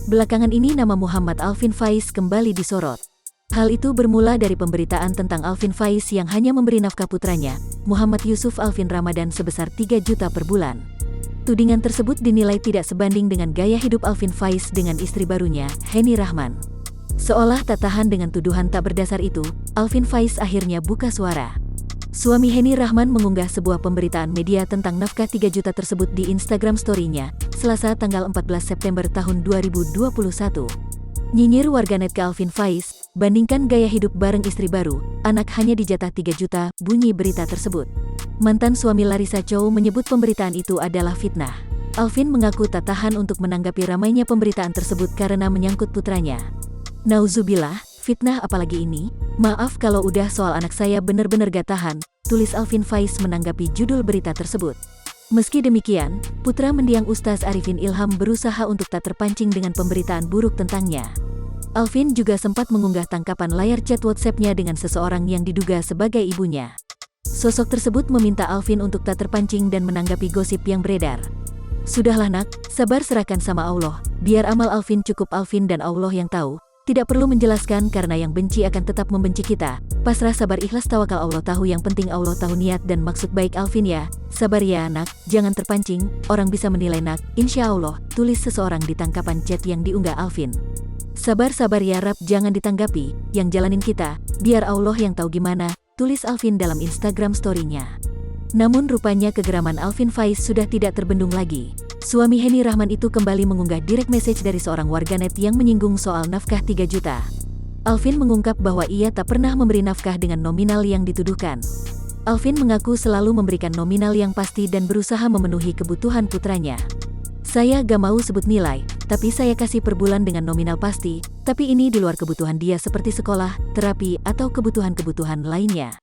Belakangan ini nama Muhammad Alvin Faiz kembali disorot. Hal itu bermula dari pemberitaan tentang Alvin Faiz yang hanya memberi nafkah putranya, Muhammad Yusuf Alvin Ramadan sebesar 3 juta per bulan. Tudingan tersebut dinilai tidak sebanding dengan gaya hidup Alvin Faiz dengan istri barunya, Henny Rahman. Seolah tak tahan dengan tuduhan tak berdasar itu, Alvin Faiz akhirnya buka suara. Suami Henny Rahman mengunggah sebuah pemberitaan media tentang nafkah 3 juta tersebut di Instagram story-nya, Selasa tanggal 14 September tahun 2021. Nyinyir warganet ke Alvin Faiz, bandingkan gaya hidup bareng istri baru, anak hanya dijatah 3 juta, bunyi berita tersebut. Mantan suami Larissa Chow menyebut pemberitaan itu adalah fitnah. Alvin mengaku tak tahan untuk menanggapi ramainya pemberitaan tersebut karena menyangkut putranya. Nauzubillah, fitnah apalagi ini? Maaf kalau udah soal anak saya bener-bener gak tahan, tulis Alvin Faiz menanggapi judul berita tersebut. Meski demikian, putra mendiang Ustaz Arifin Ilham berusaha untuk tak terpancing dengan pemberitaan buruk tentangnya. Alvin juga sempat mengunggah tangkapan layar chat WhatsApp-nya dengan seseorang yang diduga sebagai ibunya. Sosok tersebut meminta Alvin untuk tak terpancing dan menanggapi gosip yang beredar. Sudahlah nak, sabar serahkan sama Allah, biar amal Alvin cukup Alvin dan Allah yang tahu. Tidak perlu menjelaskan karena yang benci akan tetap membenci kita. Pasrah sabar ikhlas tawakal Allah tahu yang penting Allah tahu niat dan maksud baik Alvin ya. Sabar ya anak, jangan terpancing, orang bisa menilai nak, insya Allah, tulis seseorang di tangkapan chat yang diunggah Alvin. Sabar ya Rab jangan ditanggapi, yang jalanin kita, biar Allah yang tahu gimana, tulis Alvin dalam Instagram story-nya. Namun rupanya kegeraman Alvin Faiz sudah tidak terbendung lagi. Suami Henny Rahman itu kembali mengunggah direct message dari seorang warganet yang menyinggung soal nafkah 3 juta. Alvin mengungkap bahwa ia tak pernah memberi nafkah dengan nominal yang dituduhkan. Alvin mengaku selalu memberikan nominal yang pasti dan berusaha memenuhi kebutuhan putranya. Saya gak mau sebut nilai, tapi saya kasih per bulan dengan nominal pasti, tapi ini di luar kebutuhan dia seperti sekolah, terapi, atau kebutuhan-kebutuhan lainnya.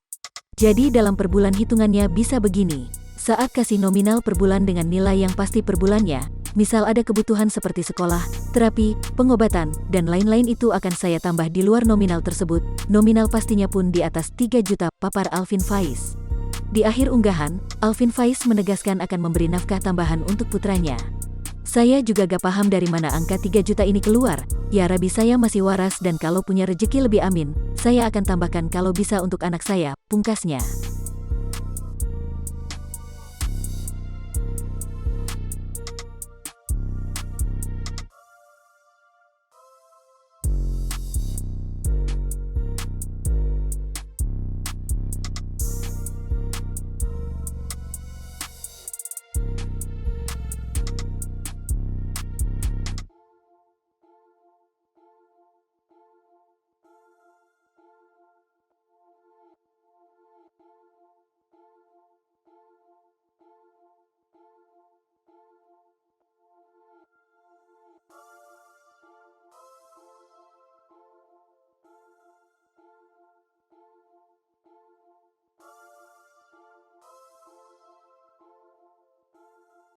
Jadi dalam per bulan hitungannya bisa begini. Saat kasih nominal per bulan dengan nilai yang pasti per bulannya, misal ada kebutuhan seperti sekolah, terapi, pengobatan, dan lain-lain itu akan saya tambah di luar nominal tersebut, nominal pastinya pun di atas 3 juta, papar Alvin Faiz. Di akhir unggahan, Alvin Faiz menegaskan akan memberi nafkah tambahan untuk putranya. Saya juga gak paham dari mana angka 3 juta ini keluar, ya Rabbi saya masih waras dan kalau punya rejeki lebih amin, saya akan tambahkan kalau bisa untuk anak saya, pungkasnya.